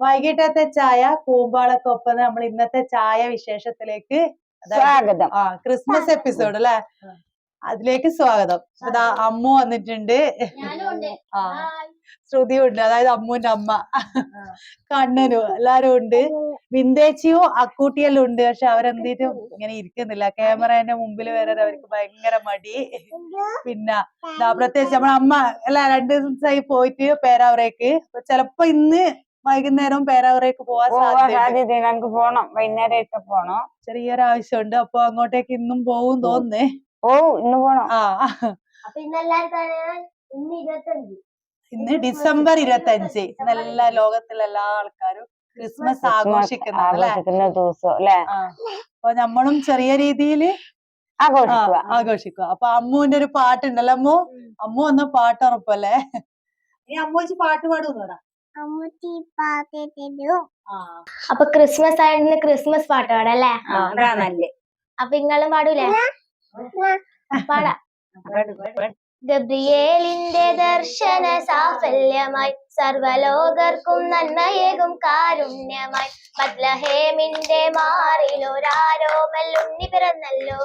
വൈകിട്ടത്തെ ചായ കൂമ്പാളക്കൊപ്പം നമ്മൾ ഇന്നത്തെ ചായ വിശേഷത്തിലേക്ക് സ്വാഗതം. ക്രിസ്മസ് എപ്പിസോഡ് അല്ലെ, അതിലേക്ക് സ്വാഗതം. അതാ അമ്മു വന്നിട്ടുണ്ട്, ശ്രുതി ഉണ്ട്, അതായത് അമ്മുവിന്റെ അമ്മ, കണ്ണനും എല്ലാരും ഉണ്ട്. വിന്തേച്ചിയും അക്കൂട്ടിയെല്ലാം ഉണ്ട്. പക്ഷെ അവരെന്തീറ്റും ഇങ്ങനെ ഇരിക്കുന്നില്ല, ക്യാമറേന്റെ മുമ്പിൽ വരാൻ അവർക്ക് ഭയങ്കര മടി. പിന്നെ പ്രത്യേകിച്ച് നമ്മളെ അമ്മ അല്ല 2 ദിവസമായി പോയിട്ട് പേരാവറേക്ക്. ചിലപ്പോ ഇന്ന് വൈകുന്നേരം പേരാവറേക്ക് പോവാൻ സാധ്യത. ഞങ്ങൾക്ക് പോണം, വൈകുന്നേരം പോണം, ചെറിയൊരു ആവശ്യമുണ്ട്. അപ്പൊ അങ്ങോട്ടേക്ക് ഇന്നും പോവും തോന്നുന്നേ. ഇന്ന് പോണം. ഇന്ന് ഡിസംബർ 25. ഇന്നെല്ലാ ലോകത്തിലെല്ലാ ആൾക്കാരും ക്രിസ്മസ് ആഘോഷിക്കുന്ന ദിവസം അല്ലെ. അപ്പൊ നമ്മളും ചെറിയ രീതിയില് ആഘോഷിക്കുക. അപ്പൊ അമ്മുവിന്റെ ഒരു പാട്ടുണ്ടല്ലോ. അമ്മു ഒന്ന് പാട്ട് ഉറപ്പല്ലേ? നീ അമ്മു വെച്ച് പാട്ട് പാടുന്നു പറ. അപ്പൊ ക്രിസ്മസ് ആയിരുന്നു, ക്രിസ്മസ് പാട്ട് പാടല്ലേ? അപ്പൊ നിങ്ങളും പാടൂലേ? പാടാ. ഗബ്രിയേലിന്റെ ദർശന സാഫല്യമായി സർവലോകർക്കും നന്മയേകും കാരുണ്യമായി ബത്ലഹേമിന്റെ മാറിലൊരാരോമല്ലുണ്ണി പിറന്നല്ലോ.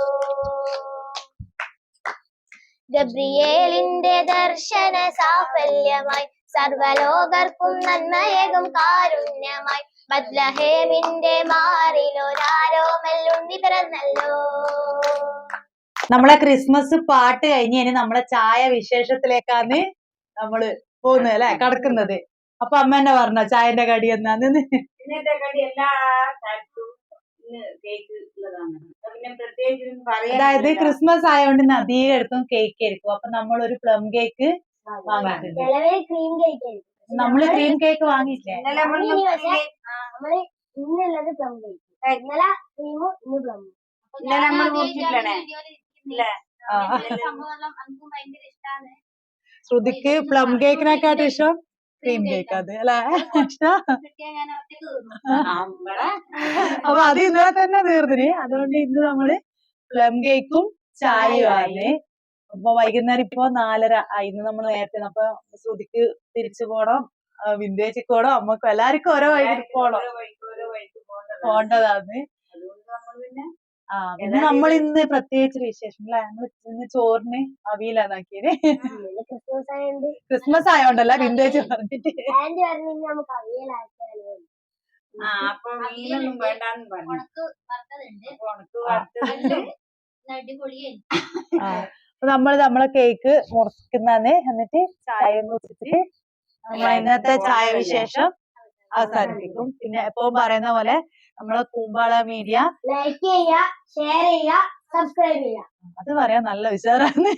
ഗബ്രിയേലിന്റെ ദർശന സാഫല്യമായി സർവലോകർക്കും നന്മയേകും കാരുണ്യമായി ബത്ലഹേമിന്റെ മാറിലൊരാരോമല്ലുണ്ണി പിറന്നല്ലോ. നമ്മളെ ക്രിസ്മസ് പാട്ട് കഴിഞ്ഞ് നമ്മളെ ചായ വിശേഷത്തിലേക്കാണ് നമ്മള് പോകുന്നത് അല്ലെ, കടക്കുന്നത്. അപ്പൊ അമ്മ എന്നെ പറഞ്ഞ ചായന്റെ കടി എന്നാന്ന്? അതായത് ക്രിസ്മസ് ആയതുകൊണ്ട് ഇന്ന് അധികം എടുത്തും കേക്ക് ആയിരിക്കും. അപ്പൊ നമ്മൾ ഒരു പ്ലം കേക്ക് വാങ്ങിയിട്ടുണ്ട്. നമ്മള് ക്രീം കേക്ക് വാങ്ങിയില്ലേ? ഇന്നുള്ളത് പ്ലം കേക്ക്, ഇന്നലെ ക്രീമും ഇന്ന് പ്ലം. ശ്രുതിക്ക് പ്ലം കേക്കിനെക്കാട്ടും ഇഷ്ടം ക്രീം കേക്ക് അത് അല്ലെ ഇഷ്ടം. അപ്പൊ അത് ഇന്നലെ തന്നെ തീർന്നിന്. അതുകൊണ്ട് ഇന്ന് നമ്മള് പ്ലം കേക്കും ചായയുമാണ്. അപ്പൊ വൈകുന്നേരം ഇപ്പൊ 4:30 ഇന്ന് നമ്മൾ നേരത്തെ. അപ്പൊ ശ്രുതിക്ക് തിരിച്ചു പോണം, വിന്റേജിക്ക് പോണം, അമ്മക്കും എല്ലാവർക്കും ഓരോ വഴിക്ക് പോണ്ടതാണ്. പിന്നെ നമ്മൾ ഇന്ന് പ്രത്യേകിച്ച് വിശേഷം അല്ലെ, നമ്മൾ ഇന്ന് ചോറിന് അവിയലാണ് ആക്കിയത്. ക്രിസ്മസ് ആയോണ്ടല്ല, വിന്റേജ് പറഞ്ഞിട്ട്. നമ്മളെ കേക്ക് മുറിക്കുന്നതാണ്. എന്നിട്ട് ചായ കുടിച്ചിട്ട് നമ്മളെ ഇന്നത്തെ ചായ വിശേഷം അവസാനിപ്പിക്കും. പിന്നെ എപ്പോഴും പറയുന്ന പോലെ നമ്മളെ കൂമ്പാള മീഡിയ ലൈക്ക് ചെയ്യുക, ഷെയർ ചെയ്യുക, സബ്സ്ക്രൈബ് ചെയ്യുക. അത് പറയാൻ നല്ല വിചാരാണ്.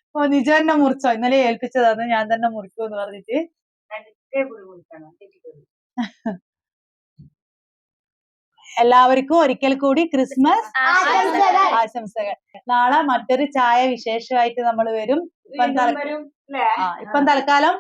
അപ്പൊ നിജ തന്നെ മുറിച്ചോ? ഇന്നലെ ഏൽപ്പിച്ചതാണ്, ഞാൻ തന്നെ മുറിക്കൂന്ന് പറഞ്ഞിട്ട്. എല്ലാവർക്കും ഒരിക്കൽ കൂടി ക്രിസ്മസ് ആശംസകൾ. നാളെ മറ്റൊരു ചായ വിശേഷമായിട്ട് നമ്മൾ വരും. ഇപ്പം തൽക്കാലം